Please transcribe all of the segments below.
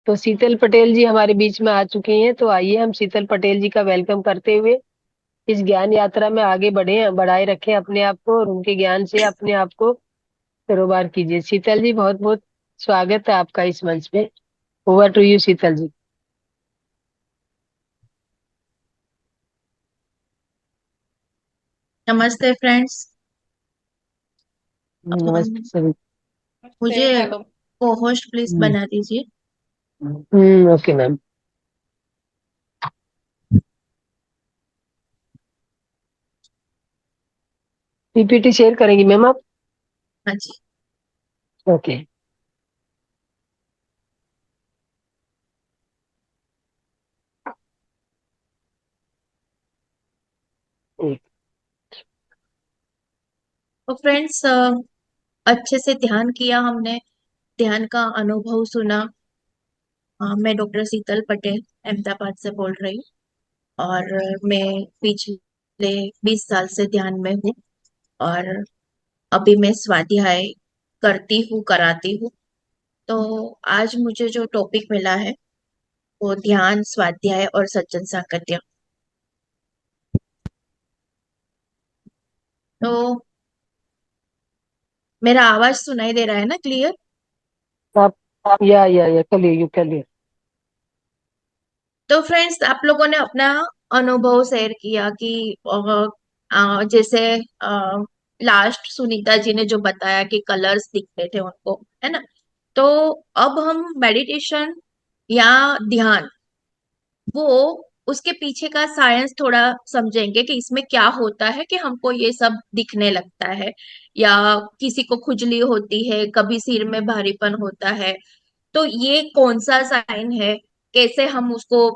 तो शीतल पटेल जी हमारे बीच में आ चुकी हैं, तो आइए हम शीतल पटेल जी का वेलकम करते हुए इस ज्ञान यात्रा में आगे बढ़े, बढ़ाए रखें अपने आप को और उनके ज्ञान से अपने आप को कारोबार कीजिए। शीतल जी, बहुत बहुत स्वागत है आपका इस मंच पे। ओवर टू यू शीतल जी। नमस्ते फ्रेंड्स। नमस्ते सभी। मुझे को होस्ट प्लीज हम्म। बना दीजिए। Okay ma'am. पीपीटी शेयर करेंगी मैम आप? हाँ जी। ओके। तो फ्रेंड्स, अच्छे से ध्यान किया हमने, ध्यान का अनुभव सुना। मैं डॉक्टर शीतल पटेल अहमदाबाद से बोल रही हूँ। और मैं पिछले 20 साल से ध्यान में हूँ। और अभी मैं स्वाध्याय करती हूँ, कराती हूँ। तो आज मुझे जो टॉपिक मिला है वो ध्यान, स्वाध्याय और सज्जन साकत्य। तो मेरा आवाज सुनाई दे रहा है ना, क्लियर? आप या चलिए, यू चलिए। तो फ्रेंड्स, आप लोगों ने अपना अनुभव शेयर किया कि जैसे लास्ट सुनीता जी ने जो बताया कि कलर्स दिखते थे उनको, है ना। तो अब हम मेडिटेशन या ध्यान, वो उसके पीछे का साइंस थोड़ा समझेंगे कि इसमें क्या होता है कि हमको ये सब दिखने लगता है, या किसी को खुजली होती है, कभी सिर में भारीपन होता है। तो ये कौन सा साइन है, कैसे हम उसको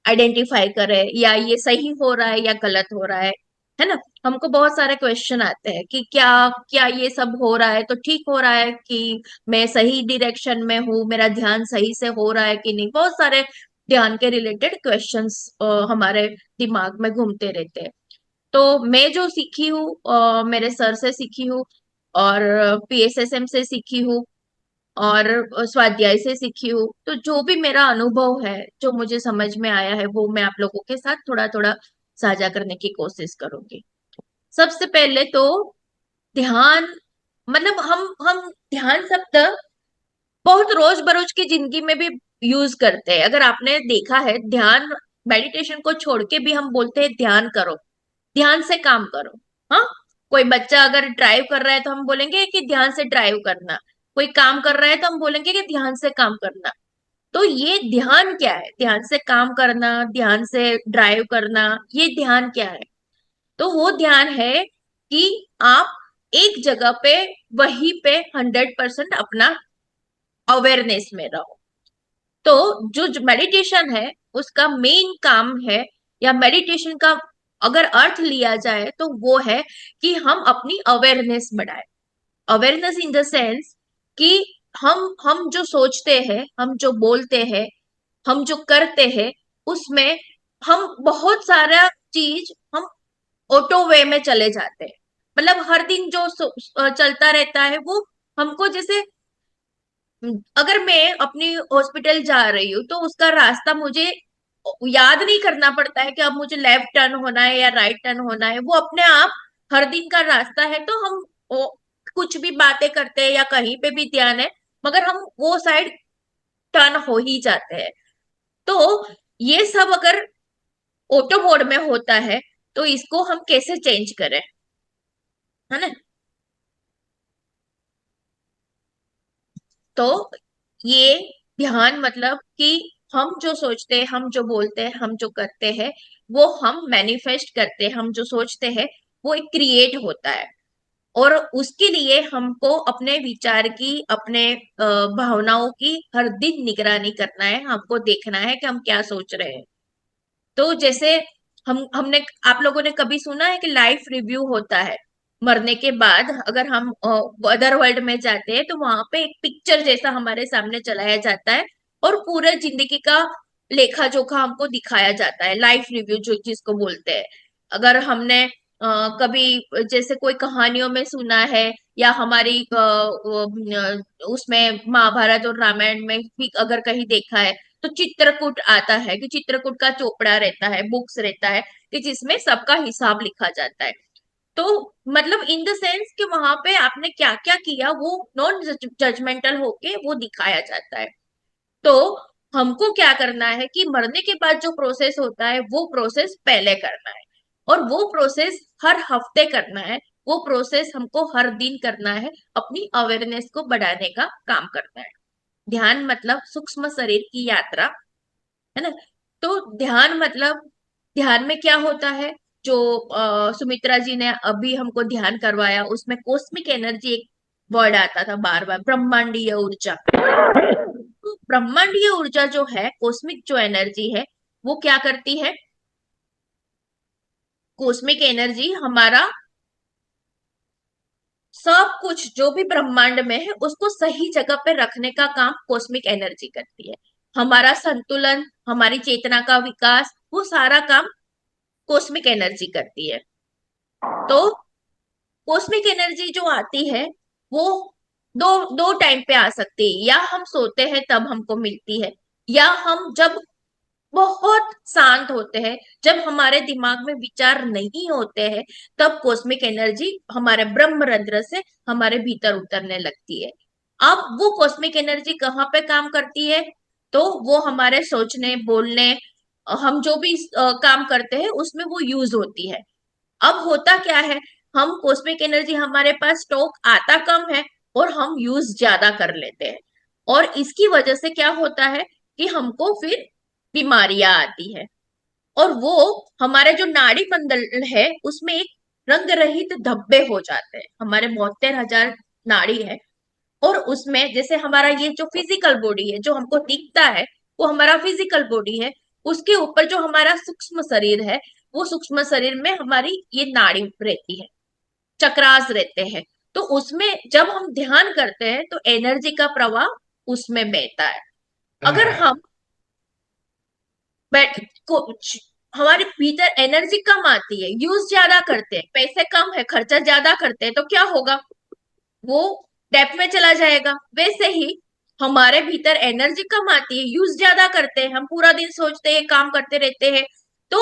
आइडेंटिफाई करें, या ये सही हो रहा है या गलत हो रहा है ना। हमको बहुत सारे क्वेश्चन आते हैं कि क्या क्या ये सब हो रहा है तो ठीक हो रहा है, कि मैं सही डायरेक्शन में हूँ, मेरा ध्यान सही से हो रहा है कि नहीं। बहुत सारे ध्यान के रिलेटेड क्वेश्चंस हमारे दिमाग में घूमते रहते हैं। तो मैं जो सीखी हूँ, मेरे सर से सीखी हूँ, और पीएसएसएम से सीखी हूँ, और स्वाध्याय से सीखी हूँ। तो जो भी मेरा अनुभव है, जो मुझे समझ में आया है, वो मैं आप लोगों के साथ थोड़ा थोड़ा साझा करने की कोशिश करूंगी। सबसे पहले तो ध्यान, मतलब हम ध्यान शब्द बहुत रोज बरोज की जिंदगी में भी यूज करते हैं। अगर आपने देखा है, ध्यान, मेडिटेशन को छोड़ के भी हम बोलते हैं ध्यान करो, ध्यान से काम करो। हाँ, कोई बच्चा अगर ड्राइव कर रहा है तो हम बोलेंगे कि ध्यान से ड्राइव करना। कोई काम कर रहा है तो हम बोलेंगे कि ध्यान से काम करना। तो ये ध्यान क्या है? ध्यान से काम करना, ध्यान से ड्राइव करना, ये ध्यान क्या है? तो वो ध्यान है कि आप एक जगह पे, वहीं पे 100% अपना अवेयरनेस में रहो। तो जो मेडिटेशन है, उसका मेन काम है, या मेडिटेशन का अगर अर्थ लिया जाए तो वो है कि हम अपनी अवेयरनेस बढ़ाए। अवेयरनेस इन द सेंस कि हम जो सोचते हैं, हम जो बोलते हैं, हम जो करते हैं, उसमें हम बहुत सारा चीज हम ऑटो वे में चले जाते हैं। मतलब हर दिन जो चलता रहता है वो हमको जैसे, अगर मैं अपनी हॉस्पिटल जा रही हूँ तो उसका रास्ता मुझे याद नहीं करना पड़ता है कि अब मुझे लेफ्ट टर्न होना है या राइट टर्न होना है। वो अपने आप हर दिन का रास्ता है। तो हम कुछ भी बातें करते हैं या कहीं पे भी ध्यान है, मगर हम वो साइड टर्न हो ही जाते हैं। तो ये सब अगर ऑटो मोड में होता है तो इसको हम कैसे चेंज करें, है ना। तो ये ध्यान मतलब कि हम जो सोचते हैं, हम जो बोलते हैं, हम जो करते हैं, वो हम मैनिफेस्ट करते हैं। हम जो सोचते हैं वो एक क्रिएट होता है। और उसके लिए हमको अपने विचार की, अपने भावनाओं की हर दिन निगरानी करना है। हमको देखना है कि हम क्या सोच रहे हैं। तो जैसे हमने, आप लोगों ने कभी सुना है कि लाइफ रिव्यू होता है? मरने के बाद अगर हम अदर वर्ल्ड में जाते हैं तो वहां पे एक पिक्चर जैसा हमारे सामने चलाया जाता है, और पूरे जिंदगी का लेखा जोखा हमको दिखाया जाता है। लाइफ रिव्यू जो जिसको बोलते हैं। अगर हमने कभी जैसे कोई कहानियों में सुना है, या हमारी उसमें महाभारत और रामायण में भी अगर कहीं देखा है, तो चित्रकूट आता है कि चित्रकूट का चोपड़ा रहता है, बुक्स रहता है कि जिसमें सबका हिसाब लिखा जाता है। तो मतलब इन द सेंस कि वहां पे आपने क्या क्या किया वो नॉन जजमेंटल होके वो दिखाया जाता है। तो हमको क्या करना है कि मरने के बाद जो प्रोसेस होता है वो प्रोसेस पहले करना है, और वो प्रोसेस हर हफ्ते करना है, वो प्रोसेस हमको हर दिन करना है, अपनी अवेयरनेस को बढ़ाने का काम करना है। ध्यान मतलब सूक्ष्म शरीर की यात्रा, है ना। तो ध्यान मतलब, ध्यान में क्या होता है, जो सुमित्रा जी ने अभी हमको ध्यान करवाया उसमें कॉस्मिक एनर्जी एक वर्ड आता था बार बार, ब्रह्मांडीय ऊर्जा। तो ब्रह्मांडीय ऊर्जा जो है, कॉस्मिक जो एनर्जी है, वो क्या करती है, कॉस्मिक एनर्जी हमारा सब कुछ जो भी ब्रह्मांड में है उसको सही जगह पे रखने का काम कॉस्मिक एनर्जी करती है। हमारा संतुलन, हमारी चेतना का विकास, वो सारा काम कॉस्मिक एनर्जी करती है। तो कॉस्मिक एनर्जी जो आती है वो दो दो टाइम पे आ सकती है, या हम सोते हैं तब हमको मिलती है, या हम जब बहुत शांत होते हैं, जब हमारे दिमाग में विचार नहीं होते हैं, तब कॉस्मिक एनर्जी हमारे ब्रह्मरंध्र से हमारे भीतर उतरने लगती है। अब वो कॉस्मिक एनर्जी कहाँ पे काम करती है, तो वो हमारे सोचने बोलने, हम जो भी काम करते हैं उसमें वो यूज होती है। अब होता क्या है, हम कॉस्मिक एनर्जी हमारे पास स्टॉक आता कम है और हम यूज ज्यादा कर लेते हैं, और इसकी वजह से क्या होता है कि हमको फिर बीमारियां आती है। और वो हमारे जो नाड़ी मंडल है उसमें एक रंग रहित धब्बे हो जाते हैं। हमारे 72,000 नाड़ी है, और उसमें जैसे हमारा ये जो फिजिकल बॉडी है जो हमको दिखता है, वो हमारा फिजिकल बॉडी है। उसके ऊपर जो हमारा सूक्ष्म शरीर है, वो सूक्ष्म शरीर में हमारी ये नाड़ी रहती है, चक्रास रहते हैं। तो उसमें जब हम ध्यान करते हैं तो एनर्जी का प्रवाह उसमें बहता है। अगर हम बैठ को हमारे भीतर एनर्जी कम आती है, यूज ज्यादा करते हैं, पैसे कम है, खर्चा ज्यादा करते हैं, तो क्या होगा, वो डेप में चला जाएगा। वैसे ही हमारे भीतर एनर्जी कम आती है, यूज ज्यादा करते हैं, हम पूरा दिन सोचते हैं, काम करते रहते हैं, तो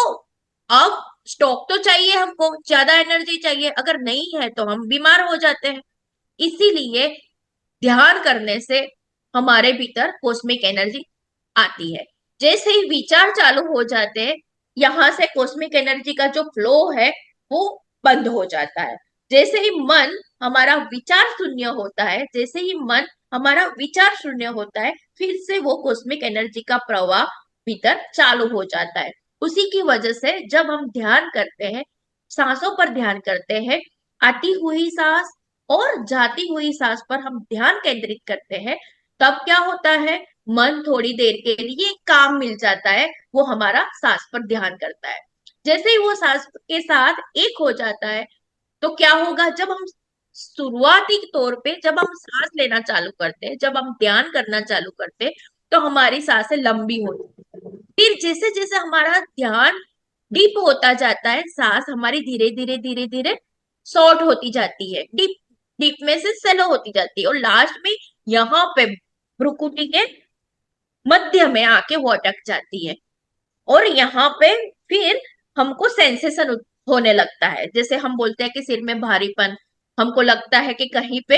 अब स्टॉक तो चाहिए, हमको ज्यादा एनर्जी चाहिए, अगर नहीं है तो हम बीमार हो जाते हैं। इसीलिए ध्यान करने से हमारे भीतर कॉस्मिक एनर्जी आती है। जैसे ही विचार चालू हो जाते हैं, यहाँ से कॉस्मिक एनर्जी का जो फ्लो है वो बंद हो जाता है। जैसे ही मन हमारा विचार शून्य होता है, जैसे ही मन हमारा विचार शून्य होता है, फिर से वो कॉस्मिक एनर्जी का प्रवाह भीतर चालू हो जाता है। उसी की वजह से जब हम ध्यान करते हैं, सांसों पर ध्यान करते हैं, आती हुई सांस और जाती हुई सांस पर हम ध्यान केंद्रित करते हैं, तब क्या होता है, मन थोड़ी देर के लिए काम मिल जाता है, वो हमारा सांस पर ध्यान करता है। जैसे ही वो सांस के साथ एक हो जाता है, तो क्या होगा, जब हम शुरुआती तौर पे जब हम सांस लेना चालू करते हैं, जब हम ध्यान करना चालू करते हैं, तो हमारी सांसें लंबी होती है। फिर जैसे जैसे हमारा ध्यान डीप होता जाता है, सांस हमारी धीरे धीरे धीरे धीरे शॉर्ट होती जाती है, डीप डीप में से सेलो होती जाती है, और लास्ट में यहाँ पे भ्रुकुटी के मध्य में आके वो अटक जाती है। और यहाँ पे फिर हमको सेंसेशन होने लगता है, जैसे हम बोलते हैं कि सिर में भारीपन, हमको लगता है कि कहीं पे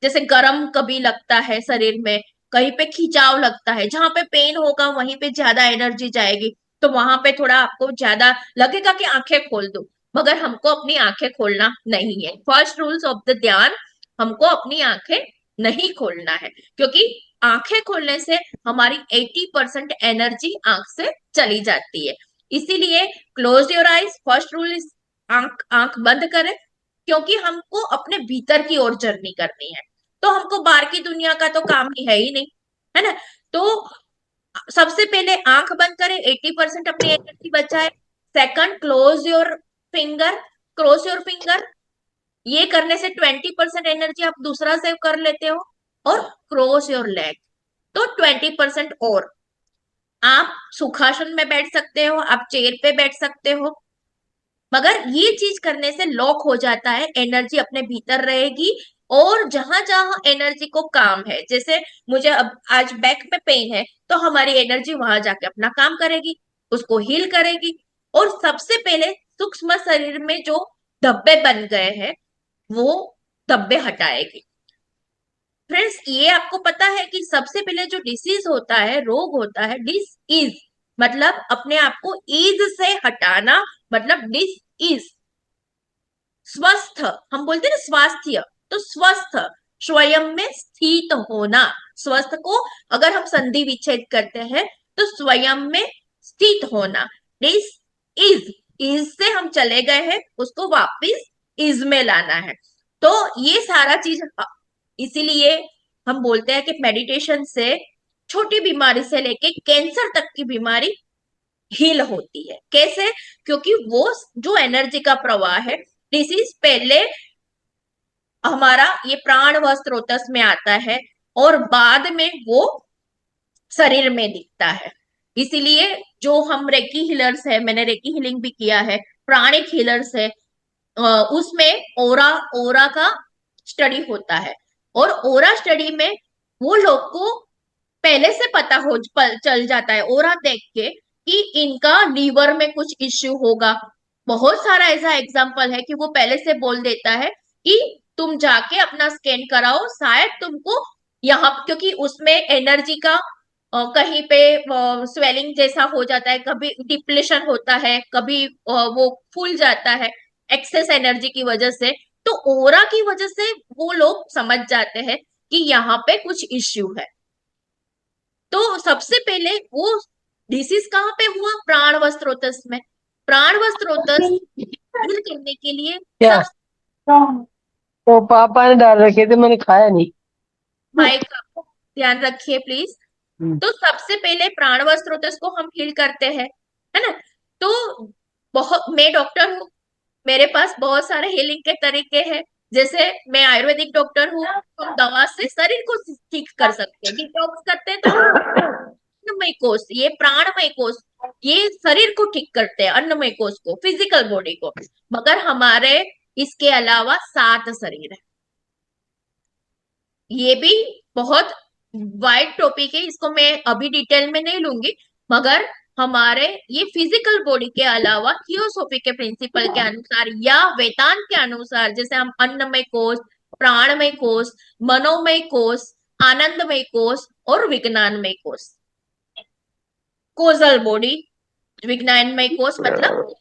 जैसे गरम कभी लगता है शरीर में, कहीं पे खिंचाव लगता है, जहां पे पेन होगा वहीं पे ज्यादा एनर्जी जाएगी, तो वहां पे थोड़ा आपको ज्यादा लगेगा कि आंखें खोल दो। मगर हमको अपनी आंखें खोलना नहीं है। फर्स्ट रूल्स ऑफ द ध्यान, हमको अपनी आंखें नहीं खोलना है, क्योंकि आंखें खोलने से हमारी 80% एनर्जी आंख से चली जाती है। इसीलिए close your eyes, first rule is आंख आंख बंद करें, क्योंकि हमको अपने भीतर की ओर जर्नी करनी है। तो हमको बाहर की दुनिया का तो काम ही है ही नहीं, है ना। तो सबसे पहले आंख बंद करें, 80% अपनी एनर्जी बचाए। Second, close your finger, close your finger, ये करने से 20% एनर्जी आप दूसरा सेव कर लेते हो। और क्रॉस योर लेग, तो 20% और। आप सुखासन में बैठ सकते हो, आप चेयर पे बैठ सकते हो, मगर ये चीज करने से लॉक हो जाता है, एनर्जी अपने भीतर रहेगी। और जहां जहां एनर्जी को काम है, जैसे मुझे अब आज बैक में पेन है, तो हमारी एनर्जी वहां जाके अपना काम करेगी, उसको हील करेगी। और सबसे पहले सूक्ष्म शरीर में जो धब्बे बन गए हैं वो धब्बे हटाएगी। फ्रेंड्स, ये आपको पता है कि सबसे पहले जो डिसीज होता है, रोग होता है, डिस इज, मतलब अपने आप को ईज से हटाना, मतलब डिस इज। स्वस्थ, हम बोलते हैं ना स्वास्थ्य, तो स्वस्थ स्वयं में स्थित होना। स्वस्थ को अगर हम संधि विच्छेद करते हैं तो स्वयं में स्थित होना। दिस इज से हम चले गए हैं, उसको वापस इज में लाना है। तो ये सारा चीज, इसीलिए हम बोलते हैं कि मेडिटेशन से छोटी बीमारी से लेके कैंसर तक की बीमारी हील होती है। कैसे? क्योंकि वो जो एनर्जी का प्रवाह है, डिसीज पहले हमारा ये प्राण व स्रोतस में आता है और बाद में वो शरीर में दिखता है। इसीलिए जो हम रेकी हीलर्स है, मैंने रेकी हीलिंग भी किया है, प्राणिक हीलर्स है, उसमें ओरा ओरा का स्टडी होता है। और ओरा स्टडी में वो लोग को पहले से पता चल जाता है ओरा देख के कि इनका लीवर में कुछ इश्यू होगा। बहुत सारा ऐसा एग्जाम्पल है कि वो पहले से बोल देता है कि तुम जाके अपना स्कैन कराओ, शायद तुमको यहाँ, क्योंकि उसमें एनर्जी का कहीं पे स्वेलिंग जैसा हो जाता है, कभी डिप्लेशन होता है, कभी वो फूल जाता है एक्सेस एनर्जी की वजह से। तो ओरा की वजह से वो लोग समझ जाते हैं कि यहाँ पे कुछ इश्यू है। तो सबसे पहले वो डिसीज कहाँ पे हुआ? प्राण व स्रोतस में। प्राण व स्रोतस heal करने के लिए क्या? सब, तो पापा ने डाल रखे थे, मैंने खाया नहीं। माइक का ध्यान रखिए प्लीज। हम्म। तो सबसे पहले प्राण व स्रोतस को हम हील करते हैं, है ना? तो बहुत, मैं डॉक्टर हूँ, मेरे पास बहुत सारे हीलिंग के तरीके हैं। जैसे मैं आयुर्वेदिक डॉक्टर हूँ, तो हम दवा से शरीर को ठीक कर सकते हैं, डिटॉक्स करते हैं, तो हम अन्नमय कोश, ये प्राणमय कोश, ये शरीर को ठीक करते हैं, अन्नमय कोश को, फिजिकल बॉडी को। मगर हमारे इसके अलावा 7 शरीर है। ये भी बहुत वाइड टॉपिक है, इसको मैं अभी डिटेल में नहीं लूंगी। मगर हमारे ये फिजिकल बॉडी के अलावा थियोसॉफी के प्रिंसिपल के अनुसार या वेदांत के अनुसार, जैसे हम अन्नमय कोश, प्राणमय कोश, मनोमय कोश, आनंदमय कोश और विज्ञानमय कोश, कोजल बॉडी, विज्ञानमय कोश मतलब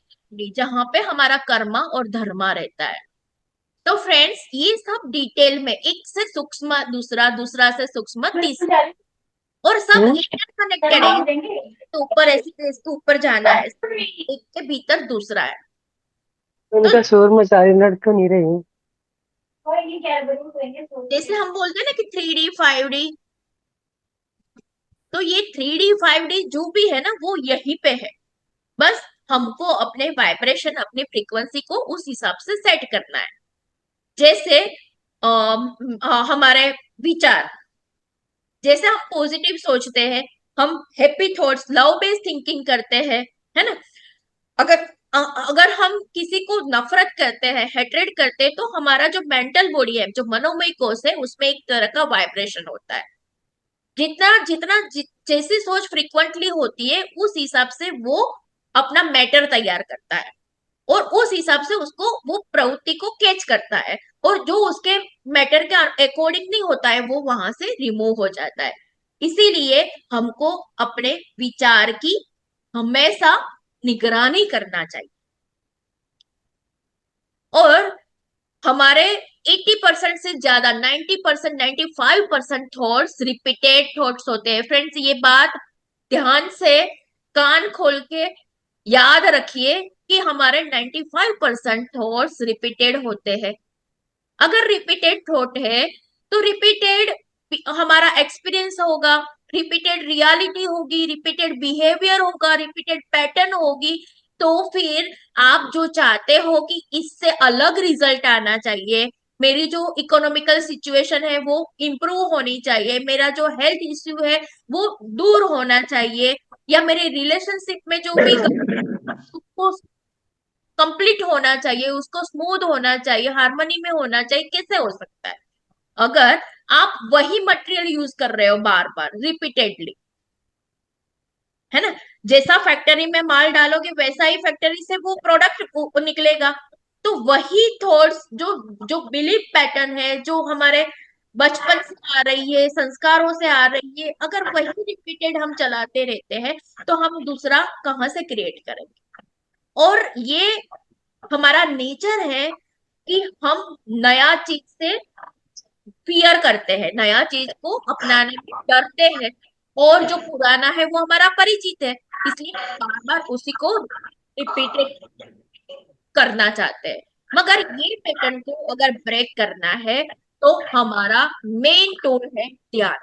जहां पे हमारा कर्मा और धर्मा रहता है। तो फ्रेंड्स, ये सब डिटेल में, एक से सूक्ष्म दूसरा, दूसरा से सूक्ष्म तीसरा, और सब इंटरकनेक्टेड है। तो ऊपर ऐसे इसके ऊपर जाना है, एक के भीतर दूसरा है। तो उनका शोर मचा रही, लड़ तो नहीं रही। जैसे हम बोलते हैं ना कि 3D 5D, तो ये 3D 5D जो भी है ना, वो यहीं पे है। बस हमको अपने वाइब्रेशन, अपने फ्रीक्वेंसी को उस हिसाब से सेट करना है। जैसे हमारे विचार, जैसे हम पॉजिटिव सोचते हैं, हम happy thoughts, love based thinking करते हैं, है ना? अगर अगर हम किसी को नफरत करते हैं, हेट्रेड करते हैं, तो हमारा जो मेंटल बॉडी है, जो मनोमय कोश है, उसमें एक तरह का वाइब्रेशन होता है। जितना जितना जैसी सोच फ्रिक्वेंटली होती है, उस हिसाब से वो अपना मैटर तैयार करता है, और उस हिसाब से उसको वो प्रवृत्ति को कैच करता है। और जो उसके मैटर के अकॉर्डिंग नहीं होता है, वो वहां से रिमूव हो जाता है। इसीलिए हमको अपने विचार की हमेशा निगरानी करना चाहिए। और हमारे 80% से ज्यादा, 90%, 95% थॉट्स रिपीटेड थॉट्स होते हैं। फ्रेंड्स, ये बात ध्यान से कान खोल के याद रखिए कि हमारे 95% थॉट्स रिपीटेड होते हैं। अगर रिपीटेड थॉट है तो रिपीटेड हमारा एक्सपीरियंस होगा, रिपीटेड रियलिटी होगी, रिपीटेड बिहेवियर होगा, रिपीटेड पैटर्न होगी। तो फिर आप जो चाहते हो कि इससे अलग रिजल्ट आना चाहिए, मेरी जो इकोनॉमिकल सिचुएशन है वो इम्प्रूव होनी चाहिए, मेरा जो हेल्थ इश्यू है वो दूर होना चाहिए, या मेरे रिलेशनशिप में जो भी कंप्लीट होना चाहिए, उसको स्मूथ होना चाहिए, हार्मनी में होना चाहिए, कैसे हो सकता है अगर आप वही मटेरियल यूज कर रहे हो बार बार रिपीटेडली, है ना? जैसा फैक्ट्री में माल डालोगे वैसा ही फैक्ट्री से वो प्रोडक्ट निकलेगा। तो वही थॉट्स, जो जो बिलीफ पैटर्न है, जो हमारे बचपन से आ रही है, संस्कारों से आ रही है, अगर वही रिपीटेड हम चलाते रहते हैं तो हम दूसरा कहाँ से क्रिएट करेंगे? और ये हमारा नेचर है कि हम नया चीज से फियर करते हैं, नया चीज को अपनाने में डरते हैं, और जो पुराना है वो हमारा परिचित है, इसलिए बार बार उसी को रिपीटेड करना चाहते हैं। मगर ये पैटर्न को अगर ब्रेक करना है तो हमारा मेन टूल है ध्यान।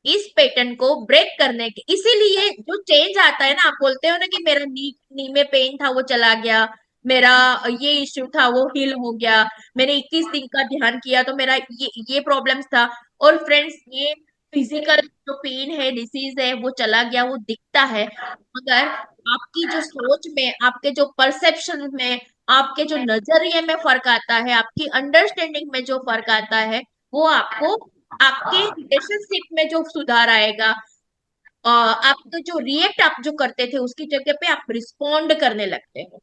इस पैटर्न को ब्रेक करने के इसीलिए जो चेंज आता है ना, आप बोलते हो ना कि मेरा नी में पेन था वो चला गया, मेरा ये इश्यू था वो हील हो गया, मैंने 21 दिन का ध्यान किया तो मेरा ये प्रॉब्लम्स था। और फ्रेंड्स, ये फिजिकल जो पेन है, डिसीज है, वो चला गया, वो दिखता है, मगर आपकी जो सोच में, आपके जो परसेप्शन में, आपके जो नजरिए में फर्क आता है, आपकी अंडरस्टैंडिंग में जो फर्क आता है, वो आपको आपके रिलेशनशिप में जो सुधार आएगा, आपको जो रिएक्ट आप जो करते थे उसकी जगह पे आप रिस्पोंड करने लगते हो,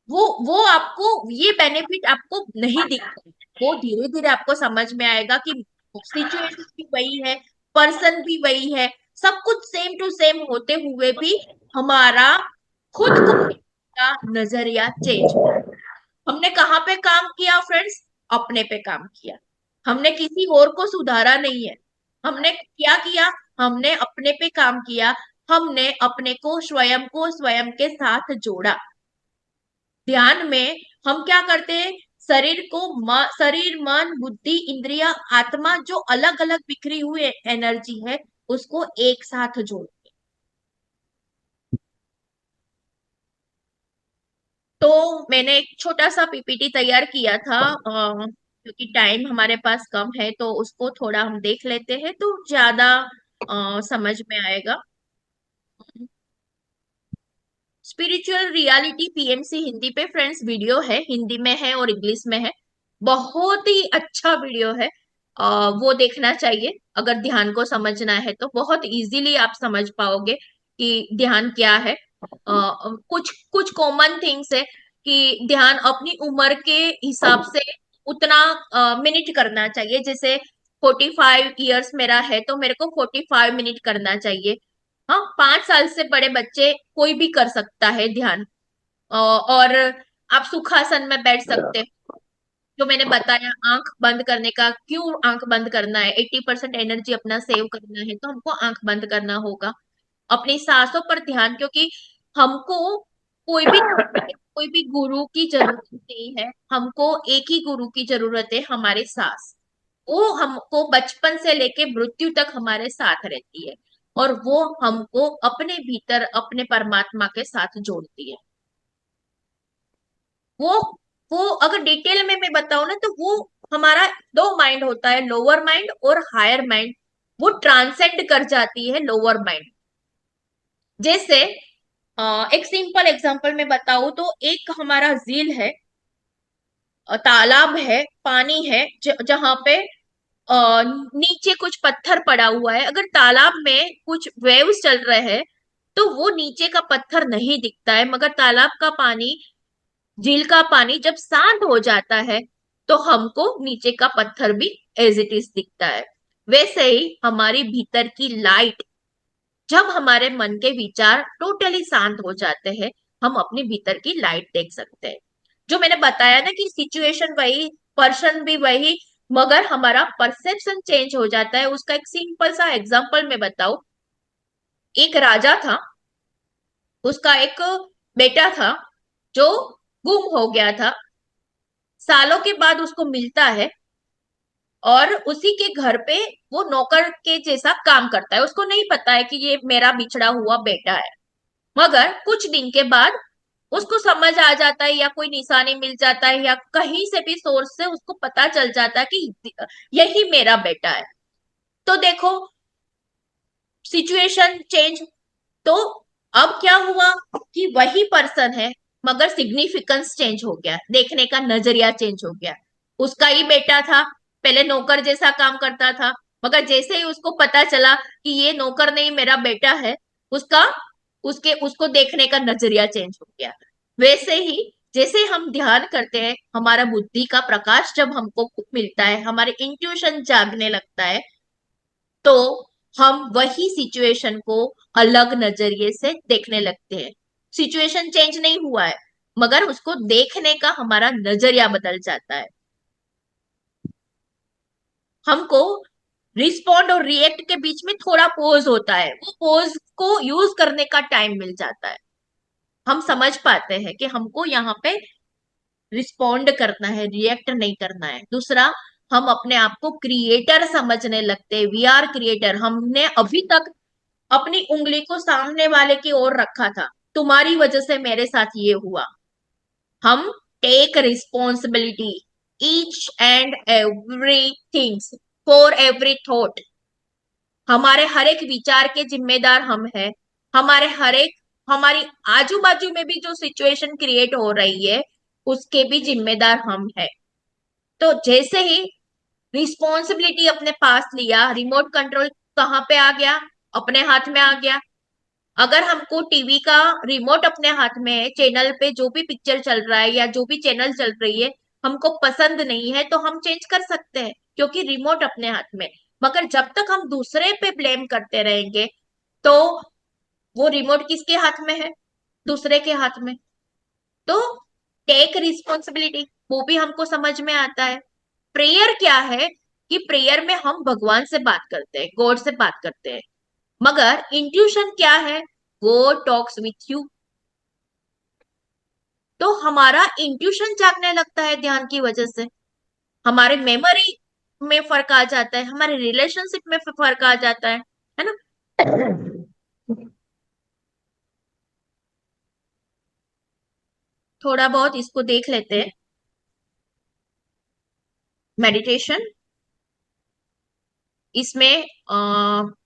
वो आपको ये बेनिफिट आपको नहीं दिखता। वो धीरे धीरे आपको समझ में आएगा कि सिचुएशन भी वही है, पर्सन भी वही है, सब कुछ सेम टू सेम होते हुए भी हमारा खुद को का नजरिया चेंज। हमने कहाँ पे काम किया फ्रेंड्स? अपने पे काम किया। हमने किसी और को सुधारा नहीं है। हमने क्या किया? हमने अपने पे काम किया। हमने अपने को स्वयं के साथ जोड़ा। ध्यान में हम क्या करते हैं? शरीर को शरीर, मन, बुद्धि, इंद्रिया, आत्मा, जो अलग अलग बिखरी हुई एनर्जी है उसको एक साथ जोड़ते हैं। तो मैंने एक छोटा सा पीपीटी तैयार किया था, क्योंकि टाइम हमारे पास कम है तो उसको थोड़ा हम देख लेते हैं तो ज्यादा समझ में आएगा। स्पिरिचुअल रियलिटी पीएमसी हिंदी पे फ्रेंड्स वीडियो है, हिंदी में है और इंग्लिश में है। बहुत ही अच्छा वीडियो है, वो देखना चाहिए। अगर ध्यान को समझना है तो बहुत इजीली आप समझ पाओगे कि ध्यान क्या है। कुछ कुछ कॉमन थिंग्स है कि ध्यान अपनी उम्र के हिसाब से उतना मिनट करना चाहिए। जैसे 45 ईयर्स मेरा है तो मेरे को 45 मिनट करना चाहिए। हाँ, 5 साल से बड़े बच्चे कोई भी कर सकता है ध्यान। और आप सुखासन में बैठ सकते हो। जो मैंने बताया आंख बंद करने का, क्यों आंख बंद करना है? 80% एनर्जी अपना सेव करना है तो हमको आंख बंद करना होगा। अपनी सांसों पर ध्यान, क्योंकि हमको कोई भी गुरु की जरूरत नहीं है, हमको एक ही गुरु की जरूरत है, हमारे सांस। वो हमको बचपन से लेके मृत्यु तक हमारे साथ रहती है, और वो हमको अपने भीतर अपने परमात्मा के साथ जोड़ती है। वो वो अगर डिटेल में मैं बताऊं ना, तो वो हमारा दो माइंड होता है, लोअर माइंड और हायर माइंड। वो ट्रांसेंड कर जाती है लोअर माइंड। जैसे एक सिंपल एग्जांपल में बताऊं तो एक हमारा झील है, तालाब है, पानी है, जहां पे नीचे कुछ पत्थर पड़ा हुआ है। अगर तालाब में कुछ वेव्स चल रहे हैं तो वो नीचे का पत्थर नहीं दिखता है, मगर तालाब का पानी, झील का पानी जब शांत हो जाता है तो हमको नीचे का पत्थर भी एज इट इज दिखता है। वैसे ही हमारी भीतर की लाइट, जब हमारे मन के विचार टोटली शांत हो जाते हैं, हम अपने भीतर की लाइट देख सकते हैं। जो मैंने बताया ना कि सिचुएशन वही, पर्सन भी वही, मगर हमारा परसेप्शन चेंज हो जाता है। उसका एक सिंपल सा एग्जांपल मैं बताऊं। एक राजा था, उसका एक बेटा था जो गुम हो गया था। सालों के बाद उसको मिलता है, और उसी के घर पे वो नौकर के जैसा काम करता है। उसको नहीं पता है कि ये मेरा बिछड़ा हुआ बेटा है। मगर कुछ दिन के बाद उसको समझ आ जाता है, या कोई निशानी मिल जाता है, या कहीं से भी सोर्स से उसको पता चल जाता है कि यही मेरा बेटा है। तो देखो, सिचुएशन चेंज। तो अब क्या हुआ कि वही पर्सन है, मगर सिग्निफिकेंस चेंज हो गया, देखने का नजरिया चेंज हो गया। उसका ही बेटा था, पहले नौकर जैसा काम करता था, मगर जैसे ही उसको पता चला कि ये नौकर नहीं मेरा बेटा है, उसका उसके उसको देखने का नजरिया चेंज हो गया। वैसे ही जैसे हम ध्यान करते हैं, हमारा बुद्धि का प्रकाश जब हमको मिलता है, हमारे इंट्यूशन जागने लगता है, तो हम वही सिचुएशन को अलग नजरिए से देखने लगते हैं। सिचुएशन चेंज नहीं हुआ है, मगर उसको देखने का हमारा नजरिया बदल जाता है। हमको रिस्पॉन्ड और रिएक्ट के बीच में थोड़ा पोज होता है, वो पोज को यूज करने का टाइम मिल जाता है। हम समझ पाते हैं कि हमको यहाँ पे रिस्पॉन्ड करना है, रिएक्ट नहीं करना है। दूसरा, हम अपने आप को क्रिएटर समझने लगते हैं। We are creator. हमने अभी तक अपनी उंगली को सामने वाले की ओर रखा था, तुम्हारी वजह से मेरे साथ ये हुआ। हम take responsibility each and every things, for every thought. हमारे हर एक विचार के जिम्मेदार हम हैं। हमारे हर एक, हमारी आजू बाजू में भी जो सिचुएशन क्रिएट हो रही है, उसके भी जिम्मेदार हम हैं। तो जैसे ही रिस्पॉन्सिबिलिटी अपने पास लिया, रिमोट कंट्रोल कहाँ पे आ गया? अपने हाथ में आ गया। अगर हमको टीवी का रिमोट अपने हाथ में है, चैनल पे जो भी पिक्चर चल रहा है या जो भी चैनल चल रही है हमको पसंद नहीं है, तो हम चेंज कर सकते हैं, क्योंकि रिमोट अपने हाथ में। मगर जब तक हम दूसरे पे ब्लेम करते रहेंगे, तो वो रिमोट किसके हाथ में है? दूसरे के हाथ में। तो टेक रिस्पॉन्सिबिलिटी, वो भी हमको समझ में आता है। प्रेयर क्या है कि प्रेयर में हम भगवान से बात करते हैं, गॉड से बात करते हैं। मगर इंट्यूशन क्या है? वो टॉक्स विथ यू। तो हमारा इंट्यूशन जागने लगता है ध्यान की वजह से। हमारे मेमोरी में फर्क आ जाता है, हमारे रिलेशनशिप में फर्क आ जाता है ना? थोड़ा बहुत इसको देख लेते हैं। मेडिटेशन, इसमें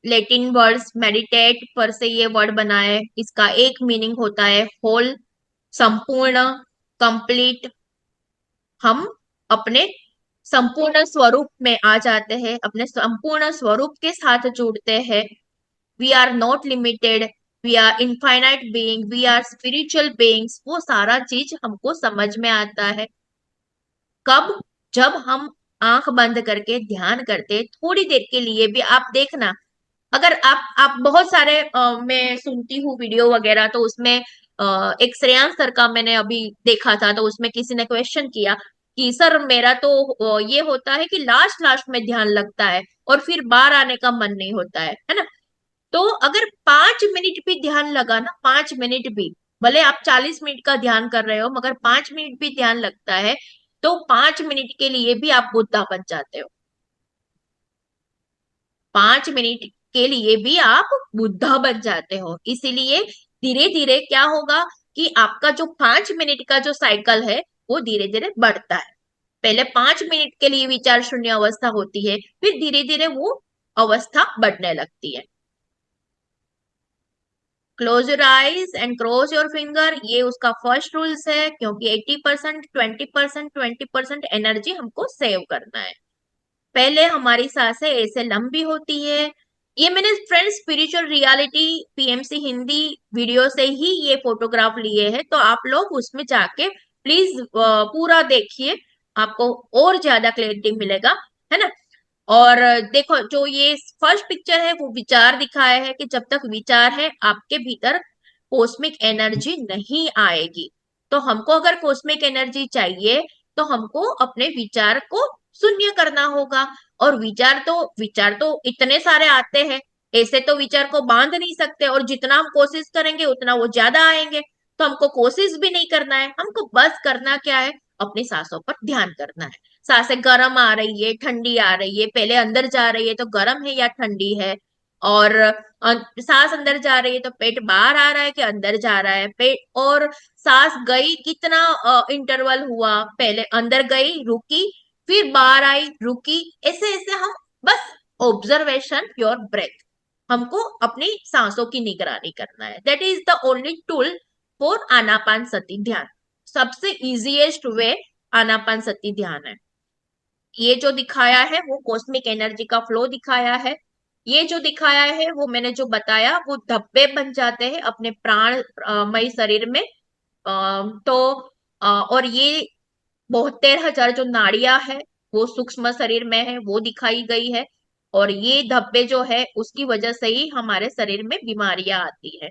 लेटिन वर्ड्स मेडिटेट पर से ये वर्ड बना है। इसका एक मीनिंग होता है होल, संपूर्ण, कंप्लीट। हम अपने संपूर्ण स्वरूप में आ जाते हैं, अपने संपूर्ण स्वरूप के साथ जुड़ते हैं। We are not limited, we are infinite being, we are spiritual beings. वो सारा चीज हमको समझ में आता है कब? जब हम आंख बंद करके ध्यान करते हैं, थोड़ी देर के लिए भी। आप देखना, अगर आप बहुत सारे मैं सुनती हूँ वीडियो वगैरह, तो उसमें एक श्रेयांश सर का मैंने अभी देखा था, तो उसमें किसी ने क्वेश्चन किया कि सर मेरा तो ये होता है कि लास्ट लास्ट में ध्यान लगता है और फिर बाहर आने का मन नहीं होता है ना? तो अगर 5 मिनट भी ध्यान लगा ना, 5 मिनट भी, भले आप 40 मिनट का ध्यान कर रहे हो, मगर 5 मिनट भी ध्यान लगता है, तो 5 मिनट के लिए भी आप बुद्धा बन जाते हो। 5 मिनट के लिए भी आप बुद्धा बन जाते हो। इसीलिए धीरे धीरे क्या होगा कि आपका जो 5 मिनट का जो साइकिल है, वो धीरे धीरे बढ़ता है। पहले 5 मिनट के लिए विचार शून्य अवस्था होती है, फिर धीरे धीरे वो अवस्था बढ़ने लगती है। Close your eyes and cross your finger, ये उसका फर्स्ट रूल्स है, क्योंकि 80%, 20%, 20% एनर्जी हमको सेव करना है। पहले हमारी सांसें ऐसे लंबी होती है। ये मैंने friend spiritual reality PMC Hindi video से ही ये फोटोग्राफ लिए हैं, तो आप लोग उसमें जाके प्लीज पूरा देखिए, आपको और ज्यादा क्लैरिटी मिलेगा, है ना? और देखो, जो ये फर्स्ट पिक्चर है वो विचार दिखाया है कि जब तक विचार है आपके भीतर, कॉस्मिक एनर्जी नहीं आएगी। तो हमको अगर कॉस्मिक एनर्जी चाहिए, तो हमको अपने विचार को शून्य करना होगा। और विचार तो इतने सारे आते हैं, ऐसे तो विचार को बांध नहीं सकते, और जितना हम कोशिश करेंगे उतना वो ज्यादा आएंगे। तो हमको कोशिश भी नहीं करना है, हमको बस करना क्या है? अपनी सांसों पर ध्यान करना है। सांसें गर्म आ रही है, ठंडी आ रही है, पहले अंदर जा रही है तो गर्म है या ठंडी है? और सांस अंदर जा रही है तो पेट बाहर आ रहा है कि अंदर जा रहा है पेट? और सांस गई, कितना इंटरवल हुआ? पहले अंदर गई, रुकी, फिर बाहर आई, रुकी। ऐसे ऐसे हम बस ऑब्जर्वेशन योर ब्रेथ, हमको अपनी सांसों की निगरानी करना है। That is the only tool for Anapana Sati ध्यान। सबसे इजीएस्ट वे आनापान सती ध्यान है। ये जो दिखाया है वो कॉस्मिक एनर्जी का फ्लो दिखाया है। ये जो दिखाया है वो मैंने जो बताया वो धब्बे बन जाते हैं अपने प्राण मय शरीर में। तो और ये 72,000 जो नाड़ियां है वो सूक्ष्म शरीर में है, वो दिखाई गई है। और ये धब्बे जो है उसकी वजह से ही हमारे शरीर में बीमारियां आती है।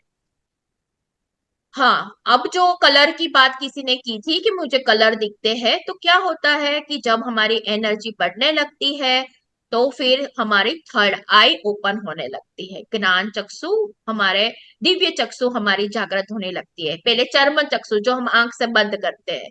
हाँ, अब जो कलर की बात किसी ने की थी कि मुझे कलर दिखते हैं, तो क्या होता है कि जब हमारी एनर्जी बढ़ने लगती है तो फिर हमारी थर्ड आई ओपन होने लगती है, ज्ञान चक्षु, हमारे दिव्य चक्षु हमारी जागृत होने लगती है। पहले चर्म चक्षु जो हम आंख से बंद करते हैं,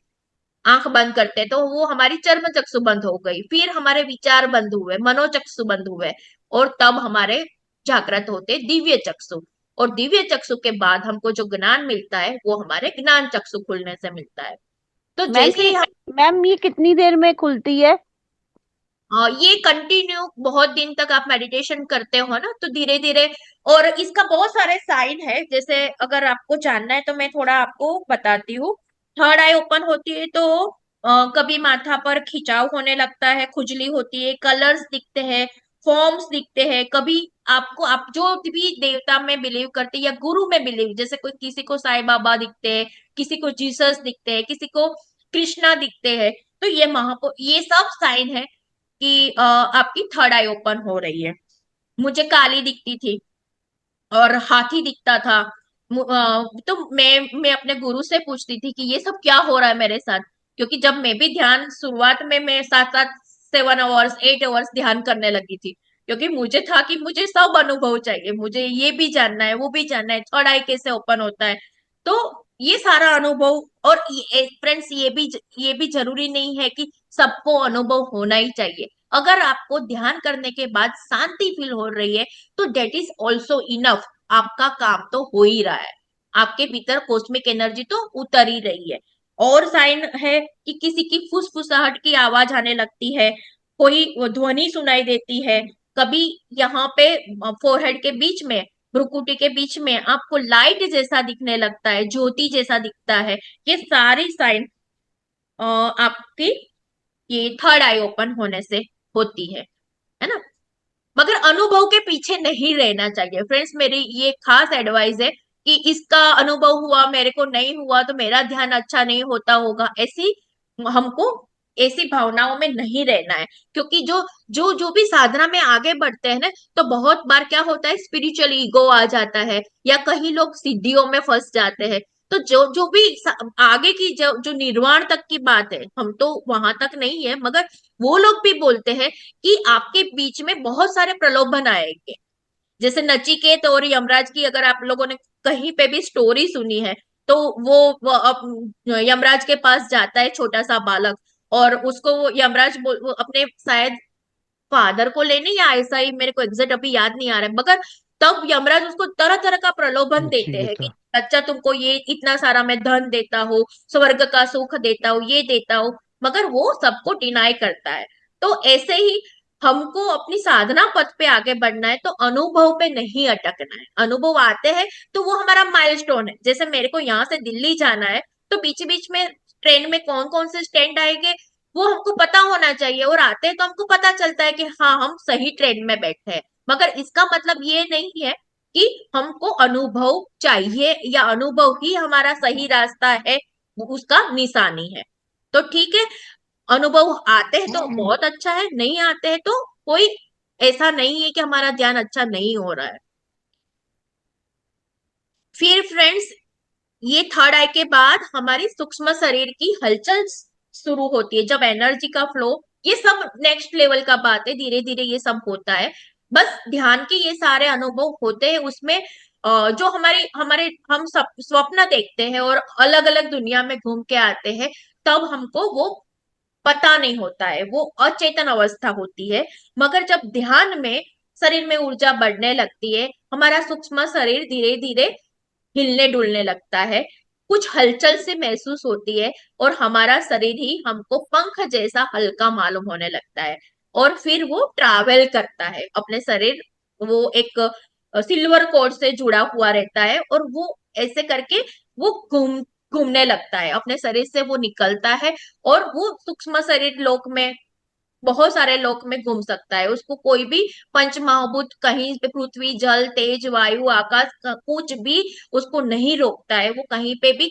आंख बंद करते हैं, तो वो हमारी चर्म चक्षु बंद हो गई, फिर हमारे विचार बंद हुए, मनोचक्षु बंद हुए, और तब हमारे जागृत होते दिव्य चक्षु। और दिव्य चक्षु के बाद हमको जो ज्ञान मिलता है वो हमारे ज्ञान चक्षु खुलने से मिलता है। तो मैम जैसे ये ही हम मैम ये कितनी देर में खुलती है? ये कंटिन्यू बहुत दिन तक आप मेडिटेशन करते हो ना, तो धीरे धीरे। और इसका बहुत सारे साइन है, जैसे अगर आपको जानना है तो मैं थोड़ा आपको बताती हूँ। थर्ड आई ओपन होती है तो कभी माथा पर खिंचाव होने लगता है, खुजली होती है, कलर्स दिखते हैं, फॉर्म्स दिखते हैं। कभी आपको, आप जो भी देवता में बिलीव करते हैं या गुरु में बिलीव, जैसे कोई किसी को साईं बाबा दिखते हैं, किसी को जीसस दिखते हैं, किसी को कृष्णा दिखते हैं, तो ये महापो ये सब साइन है कि आपकी थर्ड आई ओपन हो रही है। मुझे काली दिखती थी और हाथी दिखता था। तो मैं अपने गुरु से पूछती थी कि ये सब क्या हो रहा है मेरे साथ, क्योंकि जब मैं भी ध्यान शुरुआत में मैं 7-7 7 आवर्स 8 आवर्स ध्यान करने लगी थी, क्योंकि मुझे था कि मुझे सब अनुभव चाहिए, मुझे ये भी जानना है वो भी जानना है, थर्ड आई कैसे ओपन होता है। तो ये सारा अनुभव, और फ्रेंड्स ये भी जरूरी नहीं है कि सबको अनुभव होना ही चाहिए। अगर आपको ध्यान करने के बाद शांति फील हो रही है तो डेट इज ऑल्सो इनफ, आपका काम तो हो ही रहा है, आपके भीतर कॉस्मिक एनर्जी तो उतर ही रही है। और साइन है कि किसी की फुसफुसाहट की आवाज आने लगती है, कोई वो ध्वनि सुनाई देती है, कभी यहाँ पे फोरहेड के बीच में, भ्रुकुटी के बीच में आपको लाइट जैसा दिखने लगता है, ज्योति जैसा दिखता है। ये सारी साइन आपकी ये थर्ड आई ओपन होने से होती है ना। मगर अनुभव के पीछे नहीं रहना चाहिए फ्रेंड्स, मेरी ये खास एडवाइस है कि इसका अनुभव हुआ मेरे को नहीं हुआ तो मेरा ध्यान अच्छा नहीं होता होगा, ऐसी हमको ऐसी भावनाओं में नहीं रहना है। क्योंकि जो भी साधना में आगे बढ़ते हैं ना, तो बहुत बार क्या होता है, स्पिरिचुअल ईगो आ जाता है, या कहीं लोग सिद्धियों में फंस जाते हैं। तो जो जो भी आगे की जो निर्वाण तक की बात है, हम तो वहां तक नहीं है, मगर वो लोग भी बोलते हैं कि आपके बीच में बहुत सारे प्रलोभन आएंगे। जैसे नचिकेत और यमराज की अगर आप लोगों ने कहीं पे भी स्टोरी सुनी है, तो वो यमराज के पास जाता है छोटा सा बालक, और उसको वो यमराज वो अपने शायद फादर को लेने, या ऐसा ही, मेरे को एग्जैक्ट अभी याद नहीं आ रहा है, मगर तब यमराज उसको तरह तरह का प्रलोभन देते हैं कि नचिकेता। अच्छा तुमको ये इतना सारा मैं धन देता हूँ, स्वर्ग का सुख देता हूँ, ये देता हूँ, मगर वो सबको डिनाई करता है। तो ऐसे ही हमको अपनी साधना पथ पे आगे बढ़ना है, तो अनुभव पे नहीं अटकना है। अनुभव आते हैं तो वो हमारा माइलस्टोन है। जैसे मेरे को यहाँ से दिल्ली जाना है, तो बीच बीच में ट्रेन में कौन कौन से स्टैंड आएंगे वो हमको पता होना चाहिए, और आते हैं तो हमको पता चलता है कि हाँ हम सही ट्रेन में बैठे हैं। मगर इसका मतलब ये नहीं है कि हमको अनुभव चाहिए या अनुभव ही हमारा सही रास्ता है, वो उसका निशानी है। तो ठीक है, अनुभव आते हैं तो बहुत अच्छा है, नहीं आते हैं तो कोई ऐसा नहीं है कि हमारा ध्यान अच्छा नहीं हो रहा है। फिर फ्रेंड्स, ये थर्ड आई के बाद हमारी सूक्ष्म शरीर की हलचल शुरू होती है, जब एनर्जी का फ्लो, ये सब नेक्स्ट लेवल का बात है, धीरे धीरे ये सब होता है। बस ध्यान के ये सारे अनुभव होते हैं, उसमें जो हमारे हमारे हम सब स्वप्न देखते हैं और अलग अलग दुनिया में घूम के आते हैं, तब हमको वो पता नहीं होता है, वो अचेतन अवस्था होती है। मगर जब ध्यान में शरीर में ऊर्जा बढ़ने लगती है, हमारा सूक्ष्म शरीर धीरे धीरे हिलने डुलने लगता है, कुछ हलचल से महसूस होती है, और हमारा शरीर ही हमको पंख जैसा हल्का मालूम होने लगता है। और फिर वो ट्रैवल करता है अपने शरीर, वो एक सिल्वर कोड से जुड़ा हुआ रहता है, और वो ऐसे करके वो घूमने लगता है, अपने शरीर से वो निकलता है, और वो सूक्ष्म शरीर लोक में, बहुत सारे लोक में घूम सकता है। उसको कोई भी पंच महाभूत कहीं पे, पृथ्वी, जल, तेज, वायु, आकाश, कुछ भी उसको नहीं रोकता है। वो कहीं पे भी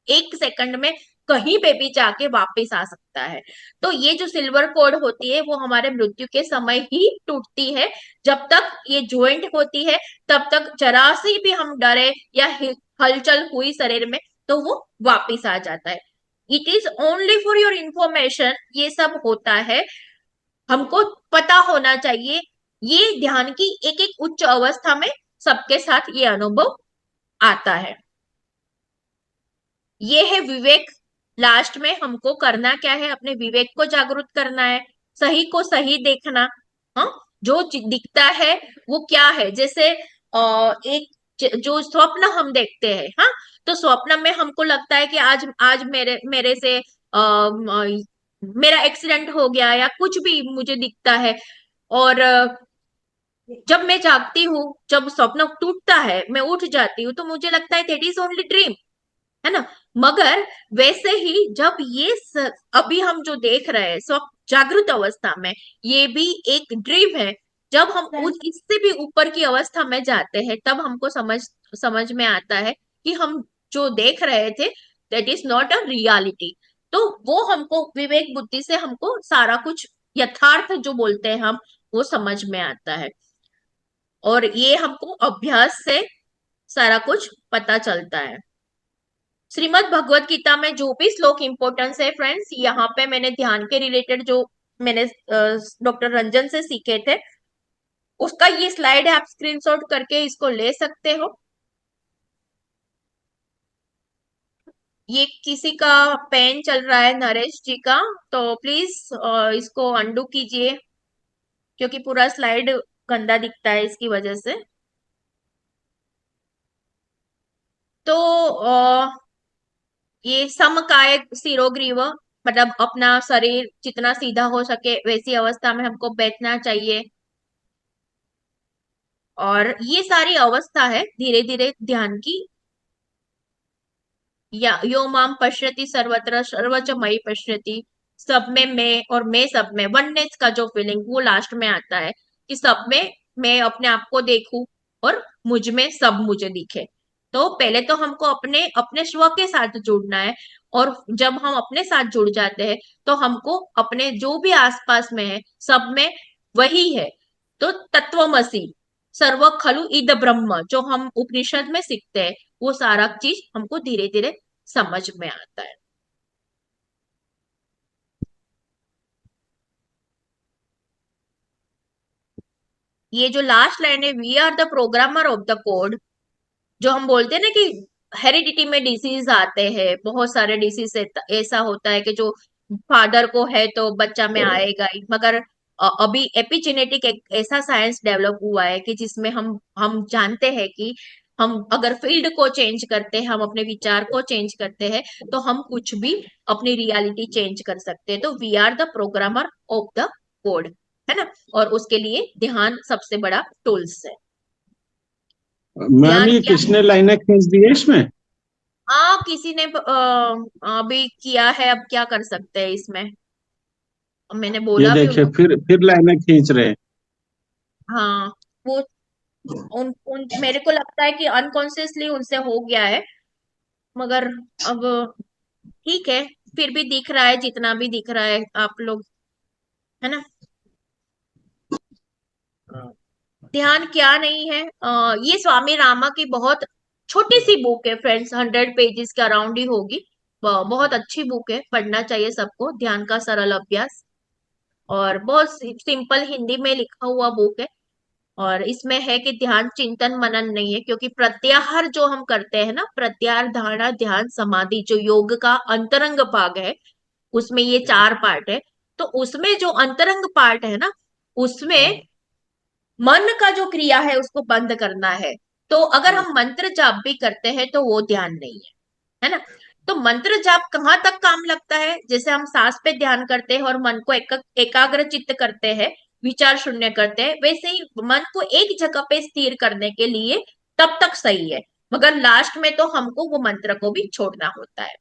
1 सेकंड में कहीं पे भी जाके वापस आ सकता है। तो ये जो सिल्वर कोड होती है वो हमारे मृत्यु के समय ही टूटती है। जब तक ये ज्वाइंट होती है तब तक जरा सी भी हम डरे या हलचल हुई शरीर में तो वो वापिस आ जाता है। It is only for your information, ये सब होता है, हमको पता होना चाहिए। ये ध्यान की एक एक उच्च अवस्था में सबके साथ ये अनुभव आता है। ये है विवेक। लास्ट में हमको करना क्या है, अपने विवेक को जागृत करना है, सही को सही देखना। हाँ, जो दिखता है वो क्या है, जैसे एक जो स्वप्न हम देखते हैं, हाँ, तो स्वप्न में हमको लगता है कि आज आज मेरे मेरे से मेरा एक्सीडेंट हो गया या कुछ भी मुझे दिखता है। और जब मैं जागती हूँ, जब स्वप्न टूटता है, मैं उठ जाती हूँ, तो मुझे लगता है दैट इज ओनली ड्रीम, है ना। मगर वैसे ही जब अभी हम जो देख रहे हैं सब जागृत अवस्था में, ये भी एक ड्रीम है। जब हम उस इससे भी ऊपर की अवस्था में जाते हैं तब हमको समझ समझ में आता है कि हम जो देख रहे थे that is not a reality. तो वो हमको विवेक बुद्धि से हमको सारा कुछ यथार्थ जो बोलते हैं हम, वो समझ में आता है। और ये हमको अभ्यास से सारा कुछ पता चलता है। श्रीमद् भगवत गीता में जो भी श्लोक इंपॉर्टेंस है फ्रेंड्स, यहाँ पे मैंने ध्यान के रिलेटेड जो मैंने डॉक्टर रंजन से सीखे थे उसका ये स्लाइड है, आप स्क्रीनशॉट करके इसको ले सकते हो। ये किसी का पेन चल रहा है, नरेश जी का, तो प्लीज इसको अंडू कीजिए, क्योंकि पूरा स्लाइड गंदा दिखता है इसकी वजह से। तो ये समकाय सिरोग्रीव, मतलब अपना शरीर जितना सीधा हो सके वैसी अवस्था में हमको बैठना चाहिए। और ये सारी अवस्था है धीरे धीरे ध्यान की। या यो माम पश्यति सर्वत्र सर्वच मयि पश्यति, सब में मैं और मैं सब में, वननेस का जो फीलिंग वो लास्ट में आता है कि सब में मैं अपने आप को देखूं और मुझ में सब मुझे दिखे। तो पहले तो हमको अपने अपने स्व के साथ जुड़ना है। और जब हम अपने साथ जुड़ जाते हैं तो हमको अपने जो भी आसपास में है सब में वही है। तो तत्वमसि सर्व खलु इद ब्रह्म जो हम उपनिषद में सीखते हैं, वो सारा चीज हमको धीरे धीरे समझ में आता है। ये जो लास्ट लाइन है, we are the programmer of the code, जो हम बोलते हैं ना कि हेरिडिटी में डिसीज आते हैं, बहुत सारे डिसीज ऐसा होता है कि जो फादर को है तो बच्चा में आएगा ही। मगर अभी एपिजेनेटिक एक ऐसा साइंस डेवलप हुआ है कि जिसमें हम जानते हैं कि हम अगर फील्ड को चेंज करते हैं, हम अपने विचार को चेंज करते हैं, तो हम कुछ भी अपनी रियलिटी चेंज कर सकते हैं। तो we are the programmer of the code, है ना। और उसके लिए ध्यान सबसे बड़ा टूल्स है। मैम ध्यान ये क्या, किसने लाइनें खींच दी है इसमें? हाँ किसी ने अभी किया है, अब क्या कर सकते हैं इसमें, मैंने ये बोला भी देखिए उनको। फिर लाइनें खींच रहे हैं। हाँ, वो मेरे को लगता है कि अनकॉन्शियसली उनसे हो गया है। मगर अब ठीक है, फिर भी दिख रहा है जितना भी दिख रहा है आप लोग, है ना। ध्यान क्या नहीं है, ये स्वामी रामा की बहुत छोटी सी बुक है फ्रेंड्स, 100 पेजेस के अराउंड ही होगी। बहुत अच्छी बुक है, पढ़ना चाहिए सबको, ध्यान का सरल अभ्यास। और बहुत सिंपल हिंदी में लिखा हुआ बुक है। और इसमें है कि ध्यान चिंतन मनन नहीं है, क्योंकि प्रत्याहार जो हम करते हैं ना, प्रत्याहार, धारणा, ध्यान, समाधि, जो योग का अंतरंग भाग है, उसमें ये 4 पार्ट है। तो उसमें जो अंतरंग पार्ट है ना, उसमें मन का जो क्रिया है उसको बंद करना है। तो अगर हम मंत्र जाप भी करते हैं तो वो ध्यान नहीं है ना। तो मंत्र जाप कहाँ तक काम लगता है, जैसे हम सांस पे ध्यान करते हैं और मन को एकाग्र चित्त करते हैं, विचार शून्य करते हैं, वैसे ही मन को एक जगह पे स्थिर करने के लिए तब तक सही है, मगर लास्ट में तो हमको वो मंत्र को भी छोड़ना होता है।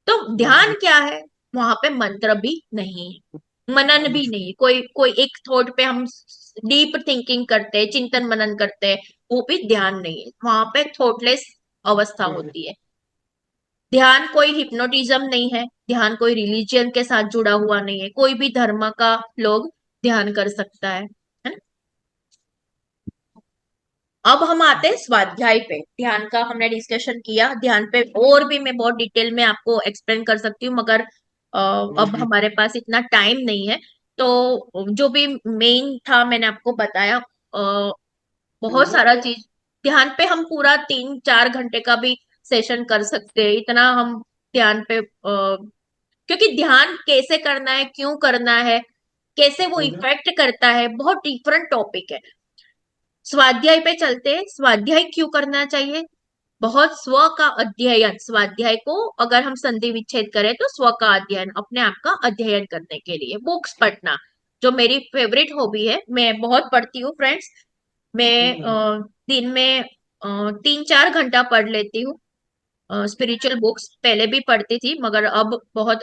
तो ध्यान क्या है, वहां पे मंत्र भी नहीं है, मनन भी नहीं, कोई कोई एक थॉट पे हम डीप थिंकिंग करते हैं, चिंतन मनन करते हैं, वो भी ध्यान नहीं है, वहां पे थॉटलेस अवस्था होती है। ध्यान कोई हिप्नोटिज्म नहीं है, ध्यान कोई रिलीजियन के साथ जुड़ा हुआ नहीं है, कोई भी धर्म का लोग ध्यान कर सकता है ना। अब हम आते हैं स्वाध्याय पे। ध्यान का हमने डिस्कशन किया, ध्यान पे और भी मैं बहुत डिटेल में आपको एक्सप्लेन कर सकती हूँ, मगर अब हमारे पास इतना टाइम नहीं है। तो जो भी मेन था मैंने आपको बताया। बहुत सारा चीज ध्यान पे हम पूरा 3-4 घंटे का भी सेशन कर सकते हैं, इतना हम ध्यान पे क्योंकि ध्यान कैसे करना है, क्यों करना है, कैसे वो इफेक्ट करता है, बहुत डिफरेंट टॉपिक है। स्वाध्याय पे चलते हैं। स्वाध्याय क्यों करना चाहिए? बहुत स्व का अध्ययन, स्वाध्याय को अगर हम संधि विच्छेद करें तो स्व का अध्ययन, अपने आप का अध्ययन करने के लिए बुक्स पढ़ना, जो मेरी फेवरेट हॉबी है, मैं बहुत पढ़ती हूँ फ्रेंड्स। मैं दिन में 3-4 घंटा पढ़ लेती हूँ। स्पिरिचुअल बुक्स पहले भी पढ़ती थी, मगर अब बहुत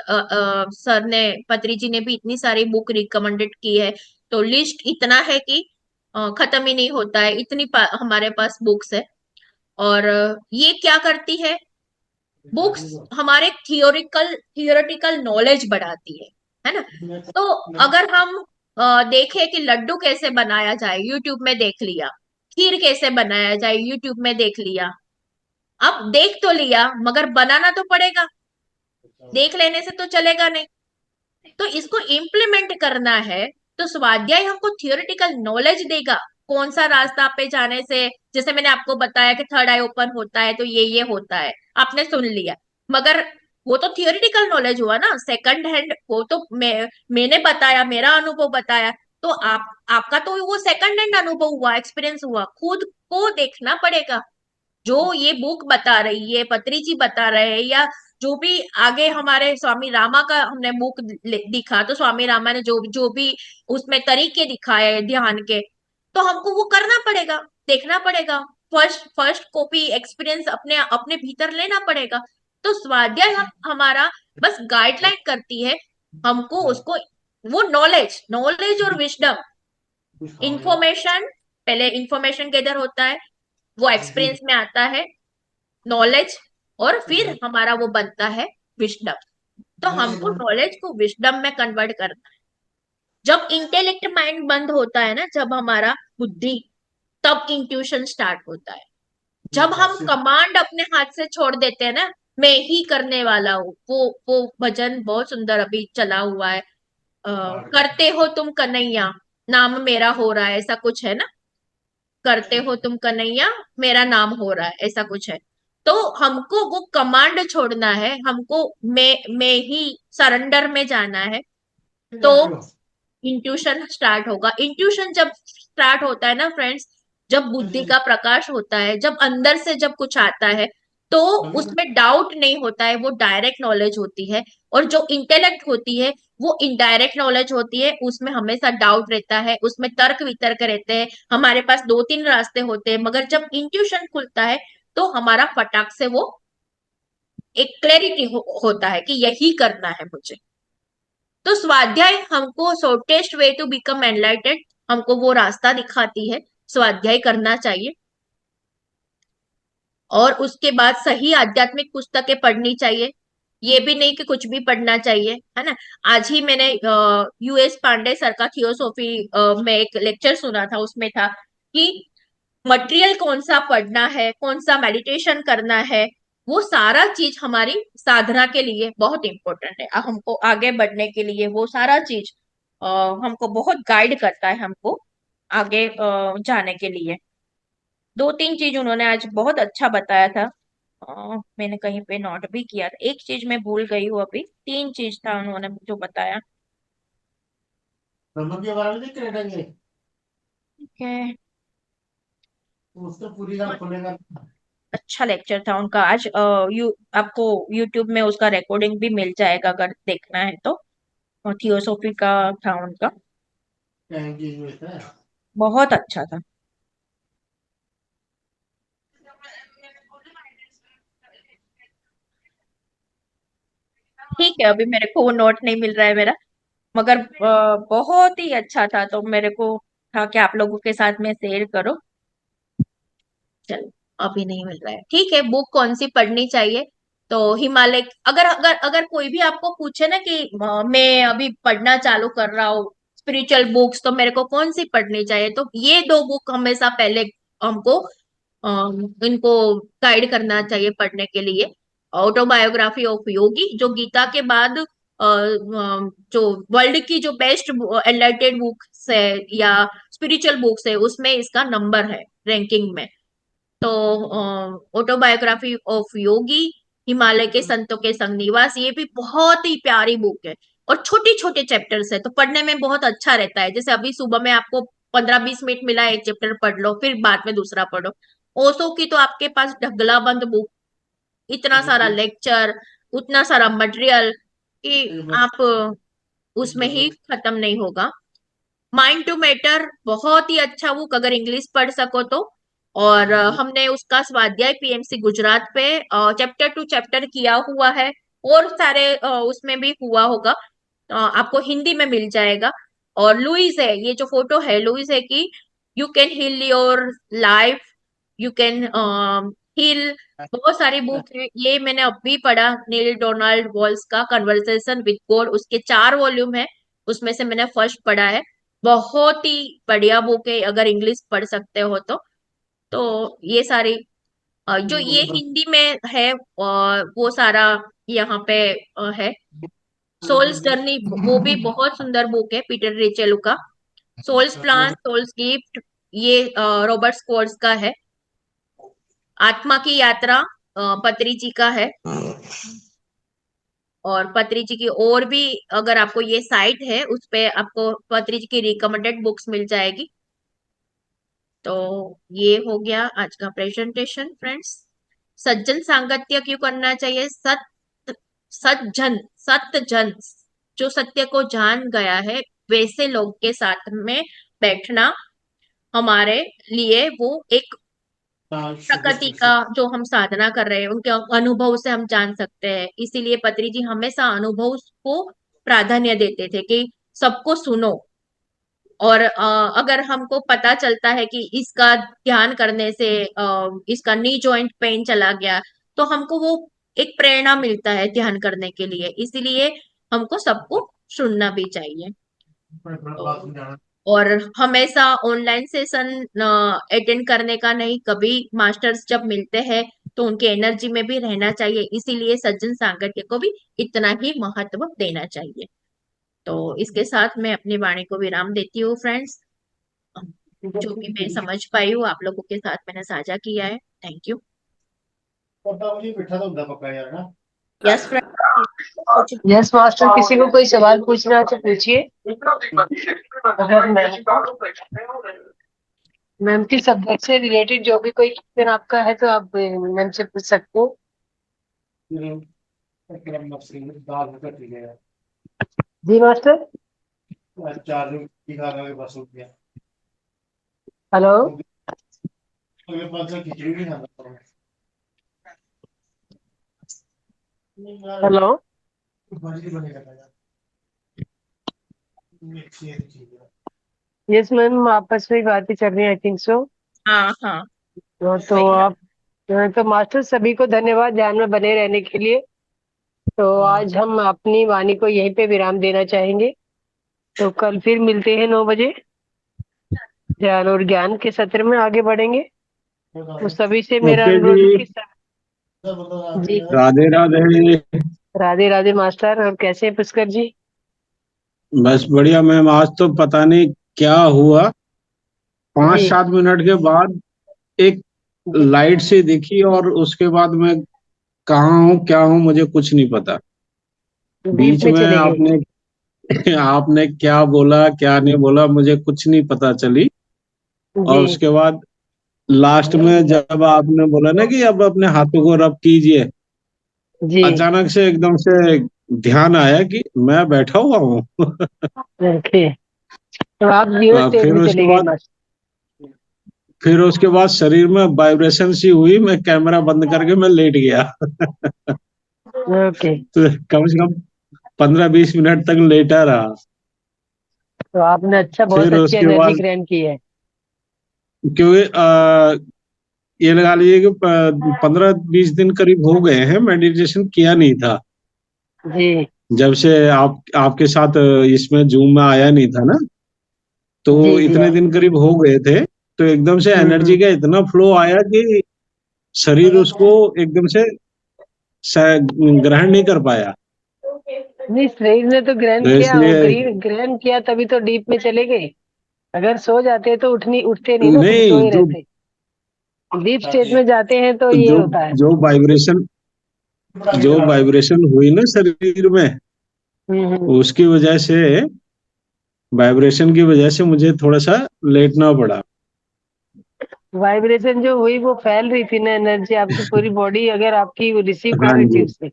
सर ने, पत्री जी ने भी इतनी सारी बुक रिकमेंडेड की है, तो लिस्ट इतना है कि खत्म ही नहीं होता है, इतनी हमारे पास बुक्स है। और ये क्या करती है, बुक्स हमारे थियोरिटिकल नॉलेज बढ़ाती है ना। तो अगर हम देखें कि लड्डू कैसे बनाया जाए, यूट्यूब में देख लिया, खीर कैसे बनाया जाए, यूट्यूब में देख लिया, अब देख तो लिया मगर बनाना तो पड़ेगा, देख लेने से तो चलेगा नहीं, तो इसको इम्प्लीमेंट करना है। तो स्वाध्याय हमको थियोरिटिकल नॉलेज देगा, कौन सा रास्ता पे जाने से, जैसे मैंने आपको बताया कि थर्ड आई ओपन होता है तो ये होता है, आपने सुन लिया, मगर वो तो थियोरिटिकल नॉलेज हुआ ना, सेकंड हैंड, वो तो मैंने बताया, मेरा अनुभव बताया, तो आपका तो वो सेकंड हैंड अनुभव हुआ, एक्सपीरियंस हुआ, खुद को देखना पड़ेगा। जो ये बुक बता रही है, पत्री जी बता रहे हैं, या जो भी आगे हमारे स्वामी रामा का हमने बुक दिखा, तो स्वामी रामा ने जो जो भी उसमें तरीके दिखाए ध्यान के, तो हमको वो करना पड़ेगा, देखना पड़ेगा, फर्स्ट फर्स्ट कॉपी एक्सपीरियंस अपने अपने भीतर लेना पड़ेगा। तो स्वाध्याय हमारा बस गाइडलाइन करती है हमको, उसको वो नॉलेज नॉलेज और विजडम, इंफॉर्मेशन, पहले इंफॉर्मेशन गैदर होता है, वो एक्सपीरियंस में आता है, नॉलेज, और फिर हमारा वो बनता है विजडम। तो हमको नॉलेज को विजडम में कन्वर्ट करना है। जब इंटेलेक्ट माइंड बंद होता है ना, जब हमारा बुद्धि, तब इंट्यूशन स्टार्ट होता है। जब हम कमांड अपने हाथ से छोड़ देते हैं ना, मैं ही करने वाला हूँ, वो भजन बहुत सुंदर अभी चला हुआ है, करते हो तुम कन्हैया, नाम मेरा हो रहा है, ऐसा कुछ है ना, करते हो तुम कन्हैया, मेरा नाम हो रहा है, ऐसा कुछ है। तो हमको वो कमांड छोड़ना है, हमको मैं ही सरेंडर में जाना है, तो इंट्यूशन स्टार्ट होगा। इंट्यूशन जब स्टार्ट होता है ना फ्रेंड्स, जब बुद्धि का प्रकाश होता है, जब अंदर से जब कुछ आता है, तो उसमें डाउट नहीं होता है, वो डायरेक्ट नॉलेज होती है। और जो इंटेलेक्ट होती है वो इनडायरेक्ट नॉलेज होती है, उसमें हमेशा डाउट रहता है, उसमें तर्क वितर्क रहते हैं, हमारे पास 2-3 रास्ते होते हैं, मगर जब इंट्यूशन खुलता है तो हमारा फटाक से वो एक क्लैरिटी होता है कि यही करना है मुझे। तो स्वाध्याय हमको shortest way to become enlightened, हमको वो रास्ता दिखाती है, स्वाध्याय करना चाहिए। और उसके बाद सही आध्यात्मिक पुस्तकें पढ़नी चाहिए, ये भी नहीं कि कुछ भी पढ़ना चाहिए, है ना। आज ही मैंने यूएस पांडे सर का थियोसॉफी में एक लेक्चर सुना था, उसमें था कि मटेरियल कौन सा पढ़ना है, कौन सा मेडिटेशन करना है, वो सारा चीज हमारी साधना के लिए बहुत इंपॉर्टेंट है, हमको आगे बढ़ने के लिए वो सारा चीज हमको बहुत गाइड करता है, हमको आगे जाने के लिए। 2-3 चीज उन्होंने आज बहुत अच्छा बताया था, मैंने कहीं पे नोट भी किया था, एक चीज मैं भूल गई हूँ अभी, 3 चीज था उन्होंने जो बताया। ठीक है, अच्छा लेक्चर था उनका आज। आपको यूट्यूब में उसका रिकॉर्डिंग भी मिल जाएगा अगर देखना है तो, थियोसॉफी का था उनका। बहुत अच्छा था। ठीक है, अभी मेरे को वो नोट नहीं मिल रहा है मेरा, मगर बहुत ही अच्छा था, तो मेरे को था कि आप लोगों के साथ में शेयर करो। चलो, अभी नहीं मिल रहा है, ठीक है। बुक कौन सी पढ़नी चाहिए? तो हिमालय, अगर अगर अगर कोई भी आपको पूछे ना कि मैं अभी पढ़ना चालू कर रहा हूँ स्पिरिचुअल बुक्स, तो मेरे को कौन सी पढ़नी चाहिए, तो ये दो बुक हमेशा पहले हमको इनको गाइड करना चाहिए पढ़ने के लिए। ऑटोबायोग्राफी ऑफ योगी, जो गीता के बाद जो वर्ल्ड की जो बेस्ट एनलाइटेड बुक्स है या स्पिरिचुअल बुक्स है, उसमें इसका नंबर है रैंकिंग में। तो ऑटोबायोग्राफी ऑफ योगी, हिमालय के संतों के संग निवास, ये भी बहुत ही प्यारी बुक है और छोटे छोटे चैप्टर्स है, तो पढ़ने में बहुत अच्छा रहता है। जैसे अभी सुबह में आपको 15-20 मिनट मिला, एक चैप्टर पढ़ लो, फिर बाद में दूसरा पढ़ो। ओशो की तो आपके पास ढगला बंद बुक, इतना सारा लेक्चर, उतना सारा मटेरियल कि आप उसमें ही खत्म नहीं होगा। माइंड टू मैटर बहुत ही अच्छा बुक, अगर इंग्लिश पढ़ सको तो। और हमने उसका स्वाध्याय पीएमसी गुजरात पे चैप्टर टू चैप्टर किया हुआ है, और सारे उसमें भी हुआ होगा, आपको हिंदी में मिल जाएगा। और लुइस है, ये जो फोटो है लुइस है कि you can heal your life, you can heal. बहुत सारी बुक है, ये मैंने अभी पढ़ा नील डोनाल्ड वॉल्स का कन्वर्सेशन विद गॉड, उसके 4 वॉल्यूम है, उसमें से मैंने फर्स्ट पढ़ा है। बहुत ही बढ़िया बुक है, अगर इंग्लिश पढ़ सकते हो तो ये सारी जो ये हिंदी में है वो सारा यहाँ पे है। सोल्स जर्नी, वो भी बहुत सुंदर बुक है पीटर रिचेलू का। सोल्स प्लान, सोल्स गिफ्ट, ये रॉबर्ट स्कोर्स का है। आत्मा की यात्रा पत्री जी का है। और पत्री जी की और भी, अगर आपको ये साइट है उस पे आपको पत्री जी की रिकमेंडेड बुक्स मिल जाएगी। तो ये हो गया आज का प्रेजेंटेशन फ्रेंड्स। सज्जन सांगत्य क्यों करना चाहिए? सज्जन, सत्जन, जो सत्य को जान गया है, वैसे लोग के साथ में बैठना हमारे लिए वो एक प्रकृति का जो हम साधना कर रहे हैं, उनके अनुभव से हम जान सकते हैं। इसीलिए पत्री जी हमेशा अनुभव को प्राधान्य देते थे कि सबको सुनो। और अगर हमको पता चलता है कि इसका ध्यान करने से इसका नी जॉइंट पेन चला गया, तो हमको वो एक प्रेरणा मिलता है ध्यान करने के लिए। इसीलिए हमको सबको सुनना भी चाहिए। और हमेशा ऑनलाइन सेशन अटेंड करने का नहीं, कभी मास्टर्स जब मिलते हैं तो उनकी एनर्जी में भी रहना चाहिए। इसीलिए सज्जन सांगत्य को भी इतना ही महत्व देना चाहिए। तो इसके साथ मैं अपनी वाणी को विराम देती हूँ फ्रेंड्स। जो भी मैं समझ पाई हूँ आप लोगों के साथ मैंने साझा किया है। Thank you. Yes friends, yes master, किसी को कोई सवाल पूछना है तो पूछिए। अगर मैम की सब्जेक्ट से रिलेटेड जो भी कोई क्वेश्चन आपका है तो आप मैम से पूछ सकते हो। जी master. Hello. Hello. Yes ma'am, आपस में बातें चल रही है, आई थिंक सो। हाँ हाँ, तो वही ना। आप, तो मास्टर सभी को धन्यवाद ध्यान में बने रहने के लिए। तो आज हम अपनी वाणी को यहीं पे विराम देना चाहेंगे। तो कल फिर मिलते हैं 9 बजे, ध्यान और ज्ञान के सत्र में आगे बढ़ेंगे। तो सभी से मेरा ओके अनुरोध है जी, कि जी, राधे राधे। राधे राधे मास्टर। और कैसे हैं पुष्कर जी? बस बढ़िया मैम, आज तो पता नहीं क्या हुआ, 5-7 मिनट के बाद एक जी, लाइट सी दिखी और उसके बाद मैं कहाँ हूँ क्या हूँ मुझे कुछ नहीं पता। डीप बीच में में चले गए। आपने क्या बोला क्या नहीं बोला मुझे कुछ नहीं पता चली। जी। और उसके बाद लास्ट में जब आपने बोला ना कि अब अपने हाथों को रब कीजिए, जी। अचानक से एकदम से ध्यान आया कि मैं बैठा हुआ हूँ। ओके। तो आप जीरो स्टेट फिर में उसके चले गए बाद मास्टर। फिर उसके बाद शरीर में वाइब्रेशन सी हुई, मैं कैमरा बंद करके मैं लेट गया। ओके। तो कम से कम 15-20 मिनट तक लेटा रहा। तो आपने अच्छा, बहुत फिर अच्छी उसके एनर्जी बाद, ग्रहण की है। क्योंकि ये लगा लीजिए कि 15-20 दिन करीब हो गए हैं मेडिटेशन किया नहीं था, जी जब से आपके साथ इसमें जूम में आया नहीं था ना। तो जी जी। इतने दिन करीब हो गए थे, तो एकदम से हम्म। एनर्जी का इतना फ्लो आया कि शरीर उसको एकदम से ग्रहण नहीं कर पाया। नहीं, शरीर ने तो ग्रहण तो किया, वो इसलिए ग्रीन ग्रहण किया तभी तो डीप में चले गए। अगर सो जाते तो उठते नहीं ना, फिर नहीं, सोए रहते। डीप स्टेट में जाते हैं तो ये जो होता है। जो वाइब्रेशन जो वाइब्रेशन हुई ना शरीर में, हम्म। उसकी वजह से, वाइब्रेशन की वजह से मुझे थोड़ा सा लेटना पड़ा। वाइब्रेशन जो हुई वो फैल रही थी ना, एनर्जी आपकी पूरी बॉडी अगर आपकी रिसीव कर हाँ रही थी जी। उससे।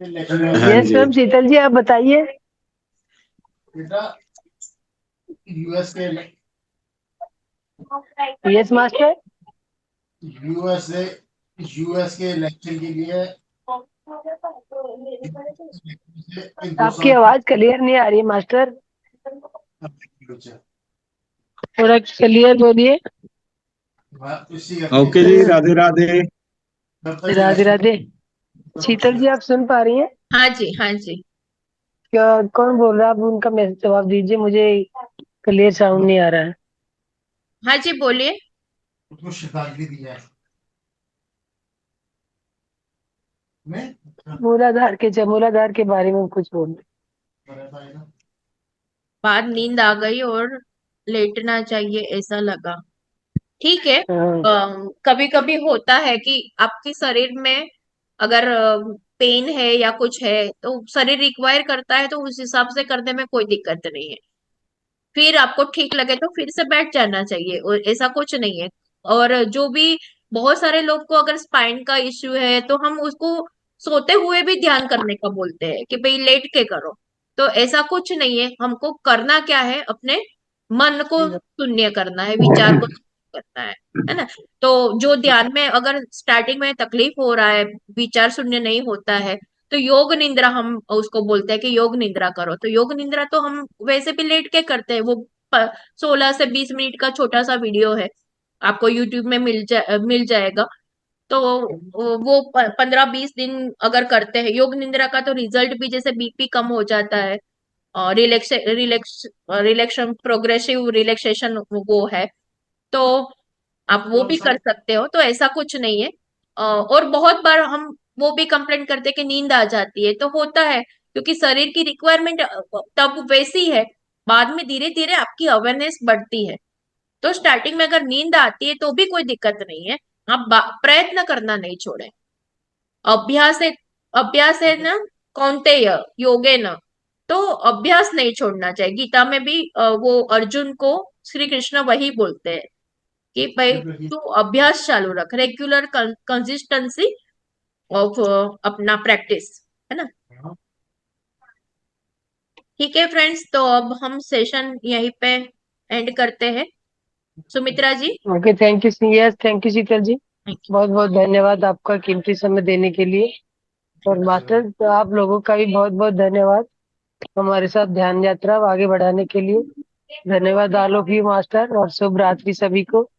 हाँ यस जी। मैम, शीतल जी आप बताइए। Yes master. आपकी आवाज क्लियर नहीं आ रही है मास्टर, थोड़ा क्लियर बोलिए। ओके जी, राधे राधे। राधे राधे। शीतल जी आप सुन पा रही हैं? हाँ जी, हाँ जी। क्या, कौन बोल रहा है? आप उनका मैसेज जवाब दीजिए, मुझे क्लियर साउंड नहीं आ रहा है। हाँ जी, बोलिए। मूलाधार के बारे में कुछ बोल। बाद नींद आ गई और लेटना चाहिए ऐसा लगा। ठीक है। हाँ। कभी कभी होता है कि आपके शरीर में अगर पेन है या कुछ है तो शरीर रिक्वायर करता है, तो उस हिसाब से करने में कोई दिक्कत नहीं है। फिर आपको ठीक लगे तो फिर से बैठ जाना चाहिए, और ऐसा कुछ नहीं है। और जो भी बहुत सारे लोग को अगर स्पाइन का इश्यू है तो हम उसको सोते हुए भी ध्यान करने का बोलते हैं कि भाई लेट के करो। तो ऐसा कुछ नहीं है, हमको करना क्या है, अपने मन को शून्य करना है, विचार को शून्य करना है ना। तो जो ध्यान में अगर स्टार्टिंग में तकलीफ हो रहा है, विचार शून्य नहीं होता है, तो योग निद्रा हम उसको बोलते हैं कि योग निद्रा करो। तो योग निद्रा तो हम वैसे भी लेट के करते हैं। वो 16 से 20 मिनट का छोटा सा वीडियो है, आपको यूट्यूब में मिल जाएगा। तो वो 15-20 दिन अगर करते हैं योग निद्रा का, तो रिजल्ट भी जैसे बीपी कम हो जाता है, और रिलैक्सेशन, प्रोग्रेसिव रिलैक्सेशन वो है। तो आप वो भी कर सकते हो, तो ऐसा कुछ नहीं है। और बहुत बार हम वो भी कंप्लेंट करते हैं कि नींद आ जाती है, तो होता है क्योंकि शरीर की रिक्वायरमेंट तब वैसी है। बाद में धीरे धीरे आपकी अवेयरनेस बढ़ती है। तो स्टार्टिंग में अगर नींद आती है तो भी कोई दिक्कत नहीं है। आप प्रयत्न करना नहीं छोड़े। अभ्यास है, अभ्यास है ना, कौन्तेय योगे न। तो अभ्यास नहीं छोड़ना चाहिए। गीता में भी वो अर्जुन को श्री कृष्ण वही बोलते हैं कि भाई तू अभ्यास चालू रख, रेगुलर कंसिस्टेंसी ऑफ अपना प्रैक्टिस, है ना। ठीक है फ्रेंड्स, तो अब हम सेशन यहीं पे एंड करते हैं। Sumitra ji. Okay, thank you. Yes, thank you Sheetal ji. Thank बहुत बहुत धन्यवाद आपका कीमती समय देने के लिए। और मास्टर, तो आप लोगों का भी बहुत बहुत धन्यवाद हमारे साथ ध्यान यात्रा आगे बढ़ाने के लिए। धन्यवाद ऑल ऑफ यू मास्टर, और शुभ रात्रि सभी को।